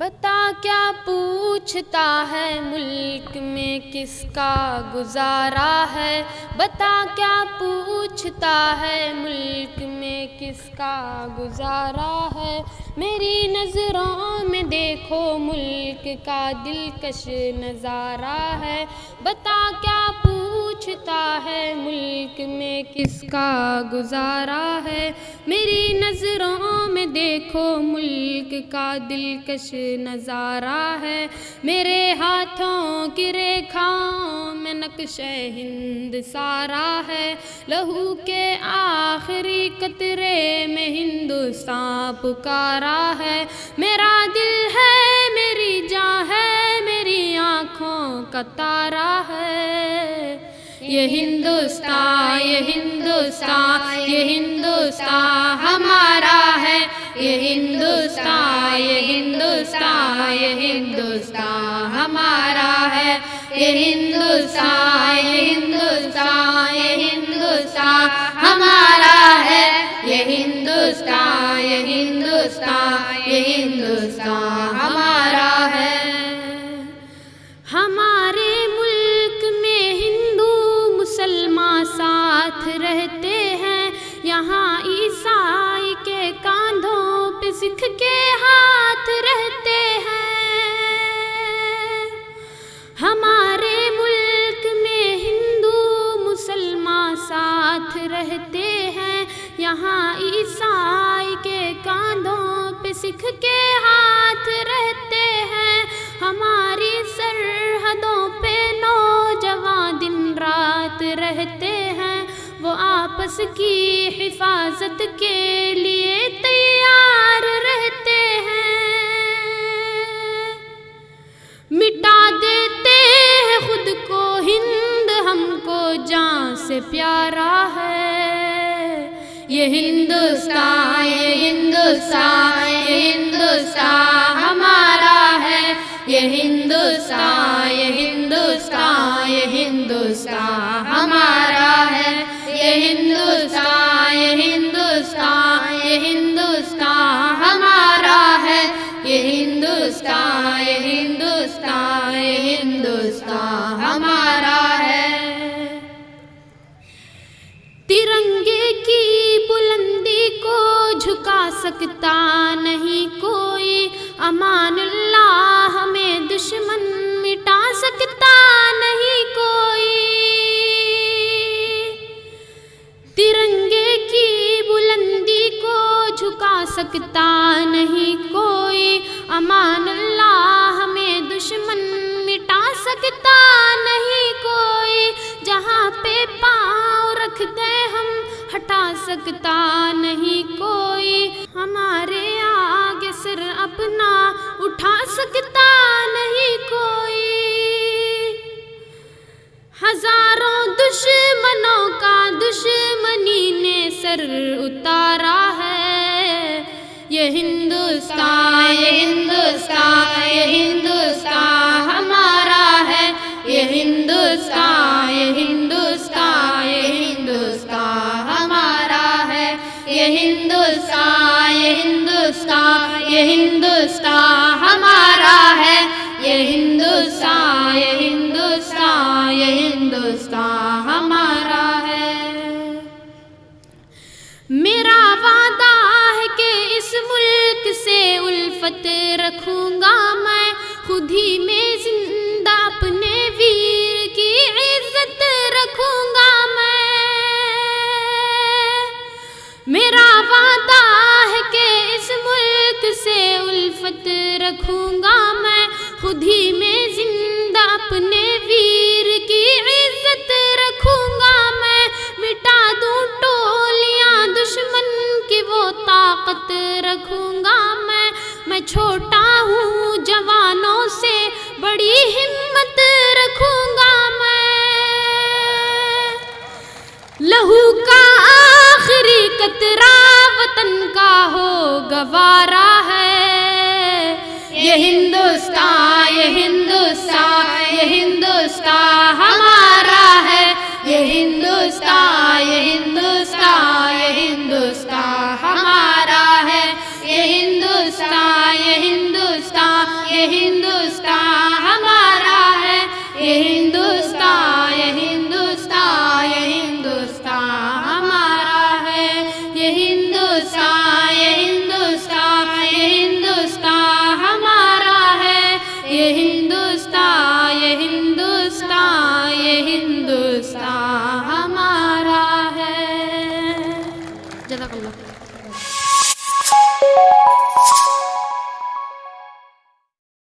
बता क्या पूछता है मुल्क में किसका गुजारा है। बता क्या पूछता है मुल्क में किसका गुजारा है। मेरी नज़रों में देखो मुल्क का दिलकश नज़ारा है। बता क्या पूछता है मुल्क में किसका गुजारा है। मेरी नज़रों में देखो मुल्क का दिलकश नज़ारा है। मेरे हाथों की रेखाओं में नक्शे हिंद सारा है। लहू के आखिरी कतरे में हिंदुस्तान पुकारा है। मेरा दिल है मेरी जान है मेरी आँखों का तारा है। ये हिंदुस्तान ये हिंदुस्तान ये हिंदुस्तान हमारा है। ये हिंदुस्तान ये हिंदुस्तान ये हिंदुस्तान हमारा है। ये हिंदुस्तान ये हिंदुस्तान ये हिंदुस्तान हमारा है। ये हिंदुस्तान ये हिंदुस्तान ये हिंदुस्तान हमारा है। हमारे मुल्क में हिंदू मुसलमान साथ रहते हैं। यहाँ ईसाई के कांधों पे सिख के हाथ रहते हैं। हमारे मुल्क में हिंदू मुसलमान साथ रहते हैं। यहाँ ईसाई के कांधों पे सिख के हाथ रहते हैं। हमारी सरहदों पे नौजवान दिन रात रहते हैं। वो आपस की हिफाजत के लिए तैयार रहते हैं। मिटा देते हैं खुद को हिंद हमको जान से प्यारा है। ये हिंदुस्तान ये हिंदुस्तान ये हिंदुस्तान हमारा है। ये हिंदुस्तान ये हिंदुस्तान ये हिंदुस्तान हमारा है। ये हिंदुस्तान ये हिंदुस्तान ये हिंदुस्तान हमारा है। ये हिंदुस्तान ये हिंदुस्तान ये हिंदुस्तान हमारा है। तिरंगे की बुलंदी को झुका सकता नहीं कोई। अमानुल्लाह हमें दुश्मन मिटा सकता नहीं कोई। तिरंगे की बुलंदी को झुका सकता नहीं कोई। अमानुल्लाह हमें दुश्मन मिटा सकता नहीं कोई। जहाँ पे पाँव रख दे हम हटा सकता नहीं कोई। हमारे आगे सिर अपना उठा सकता नहीं कोई। हजारों दुश्मनों का दुश्मनी ने सर उतारा है। ये हिंदुस्तान ये हिंदुस्तान ये हिंदुस्तान हमारा है। ये हिंदुस्तान ये हिंदुस्तान ये हिंदुस्तान हमारा है। ये हिंदुस्तान ये हिंदुस्तान ये हिंदुस्तान हमारा है। ये हिंदुस्तान ये हिंदुस्तान ये हिंदुस्तान हमारा है। मेरा वादा है कि इस मुल्क से उल्फत रखूंगा मैं। खुद ही में जिंदा अपने वीर की इज्जत रखूंगा मैं। मेरा वादा है कि इस मुल्क से उल्फत रखूंगा मैं। खुद ही में जिंदा अपने वीर की इज्जत रखूंगा मैं। मिटा दूं टोलियां दुश्मन की वो ताकत रखूंगा मैं। मैं छोटा हूँ जवानों से बड़ी हिम्मत रखूंगा मैं। लहू का आखिरी कतरा वतन का हो गवारा है। ये हिंदुस्तान ये हिंदुस्तान ये हिंदुस्तान हमारा है। ये हिंदुस्तान ये हिंदुस्तान ये हिंदुस्तान हमारा है। ये हिंदुस्तान ये हिंदुस्तान ये हिंदुस्तान हमारा है, ये हिंदुस्तान, ये हिंदुस्तान, ये हिंदुस्तान हमारा है, ये हिंदुस्तान, ये हिंदुस्तान, ये हिंदुस्तान हमारा है, ये